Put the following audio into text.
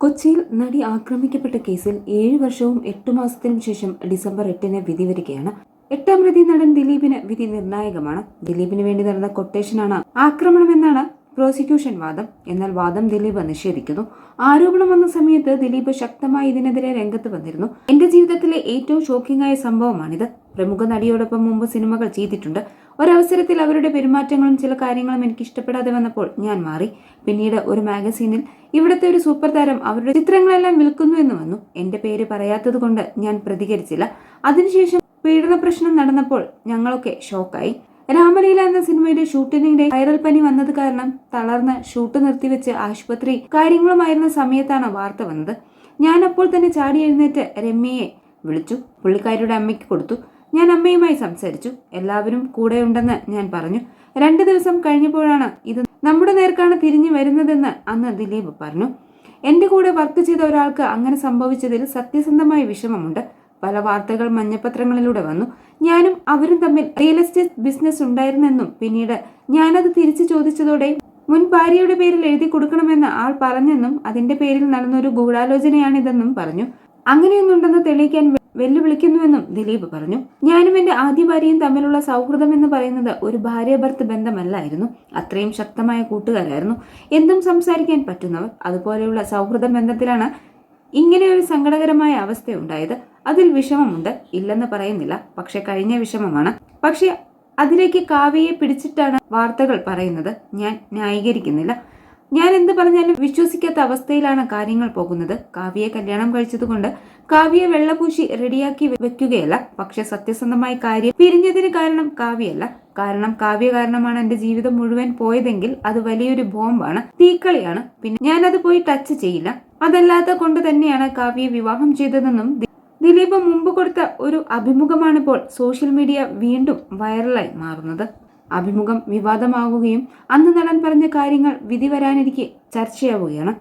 കൊച്ചിയിൽ നടി ആക്രമിക്കപ്പെട്ട കേസിൽ 7 വർഷവും 8 മാസത്തിനും ശേഷം ഡിസംബർ 8-ന് വിധി വരികയാണ്. 8ാം പ്രതി നടൻ ദിലീപിന് വിധി നിർണായകമാണ്. ദിലീപിന് വേണ്ടി നടന്ന കൊട്ടേഷനാണ് ആക്രമണമെന്നാണ് പ്രോസിക്യൂഷൻ വാദം. എന്നാൽ വാദം ദിലീപ് നിഷേധിക്കുന്നു. ആരോപണം വന്ന സമയത്ത് ദിലീപ് ശക്തമായി ഇതിനെതിരെ രംഗത്ത് വന്നിരുന്നു. എന്റെ ജീവിതത്തിലെ ഏറ്റവും ഷോക്കിംഗ് ആയ സംഭവമാണിത്. പ്രമുഖ നടിയോടൊപ്പം മുമ്പ് സിനിമകൾ ചെയ്തിട്ടുണ്ട്. ഒരവസരത്തിൽ അവരുടെ പെരുമാറ്റങ്ങളും ചില കാര്യങ്ങളും എനിക്ക് ഇഷ്ടപ്പെടാതെ വന്നപ്പോൾ ഞാൻ മാറി. പിന്നീട് ഒരു മാഗസീനിൽ ഇവിടുത്തെ ഒരു സൂപ്പർ താരം അവരുടെ ചിത്രങ്ങളെല്ലാം വിൽക്കുന്നു എന്ന് വന്നു. എന്റെ പേര് പറയാത്തത് കൊണ്ട് ഞാൻ പ്രതികരിച്ചില്ല. അതിനുശേഷം പീഡന പ്രശ്നം നടന്നപ്പോൾ ഞങ്ങളൊക്കെ ഷോക്കായി. രാമലീല എന്ന സിനിമയുടെ ഷൂട്ടിനിടെ വൈറൽ പനി വന്നത് കാരണം തളർന്ന് ഷൂട്ട് നിർത്തിവെച്ച് ആശുപത്രി കാര്യങ്ങളുമായിരുന്ന സമയത്താണ് വാർത്ത വന്നത്. ഞാൻ അപ്പോൾ തന്നെ ചാടി എഴുന്നേറ്റ് രമ്യയെ വിളിച്ചു. പുള്ളിക്കാരിയുടെ അമ്മയ്ക്ക് കൊടുത്തു. ഞാൻ അമ്മയുമായി സംസാരിച്ചു. എല്ലാവരും കൂടെയുണ്ടെന്ന് ഞാൻ പറഞ്ഞു. 2 ദിവസം കഴിഞ്ഞപ്പോഴാണ് ഇത് നമ്മുടെ നേർക്കാണ് തിരിഞ്ഞു വരുന്നതെന്ന് അന്ന് ദിലീപ് പറഞ്ഞു. എന്റെ കൂടെ വർക്ക് ചെയ്ത ഒരാൾക്ക് അങ്ങനെ സംഭവിച്ചതിൽ സത്യസന്ധമായ വിഷമമുണ്ട്. പല വാർത്തകൾ മഞ്ഞപ്പത്രങ്ങളിലൂടെ വന്നു. ഞാനും അവരും തമ്മിൽ റിയൽ എസ്റ്റേറ്റ് ബിസിനസ് ഉണ്ടായിരുന്നെന്നും പിന്നീട് ഞാനത് തിരിച്ചു ചോദിച്ചതോടെ മുൻ ഭാര്യയുടെ പേരിൽ എഴുതി കൊടുക്കണമെന്ന് ആൾ പറഞ്ഞെന്നും അതിന്റെ പേരിൽ നടന്നൊരു ഗൂഢാലോചനയാണിതെന്നും പറഞ്ഞു. അങ്ങനെയൊന്നുണ്ടെന്ന് തെളിയിക്കാൻ വെല്ലുവിളിക്കുന്നുവെന്നും ദിലീപ് പറഞ്ഞു. ഞാനും എന്റെ ആദ്യ ഭാര്യയും തമ്മിലുള്ള സൗഹൃദം എന്ന് പറയുന്നത് ഒരു ഭാര്യ ഭർത്ത് ബന്ധമല്ലായിരുന്നു. അത്രയും ശക്തമായ കൂട്ടുകാരായിരുന്നു. എന്തും സംസാരിക്കാൻ പറ്റുന്നവർ. അതുപോലെയുള്ള സൗഹൃദ ബന്ധത്തിലാണ് ഇങ്ങനെയൊരു സങ്കടകരമായ അവസ്ഥയുണ്ടായത്. അതിൽ വിഷമമുണ്ട്, ഇല്ലെന്ന് പറയുന്നില്ല. പക്ഷെ കഴിഞ്ഞ വിഷമമാണ്. പക്ഷെ അതിലേക്ക് കാവ്യയെ പിടിച്ചിട്ടാണ് വാർത്തകൾ പറയുന്നത്. ഞാൻ ന്യായീകരിക്കുന്നില്ല. ഞാൻ എന്ത് പറഞ്ഞാലും വിശ്വസിക്കാത്ത അവസ്ഥയിലാണ് കാര്യങ്ങൾ പോകുന്നത്. കാവ്യയെ കല്യാണം കഴിച്ചതുകൊണ്ട് കാവ്യയെ വെള്ളപൂശി റെഡിയാക്കി വെക്കുകയല്ല. പക്ഷെ സത്യസന്ധമായ കാര്യം പിരിഞ്ഞതിന് കാരണം കാവ്യയല്ല. കാരണം കാവ്യ കാരണമാണ് എന്റെ ജീവിതം മുഴുവൻ പോയതെങ്കിൽ അത് വലിയൊരു ബോംബാണ്, തീക്കളിയാണ്. പിന്നെ ഞാനത് പോയി ടച്ച് ചെയ്യില്ല. അതല്ലാത്ത കൊണ്ട് തന്നെയാണ് കാവ്യയെ വിവാഹം ചെയ്തതെന്നും ദിലീപ് മുമ്പ് കൊടുത്ത ഒരു അഭിമുഖമാണിപ്പോൾ സോഷ്യൽ മീഡിയ വീണ്ടും വൈറലായി മാറുന്നത്. അഭിമുഖം വിവാദമാകുകയും അന്ന് നടൻ പറഞ്ഞ കാര്യങ്ങൾ വിധി വരാനിരിക്കെ ചർച്ചയാവുകയാണ്.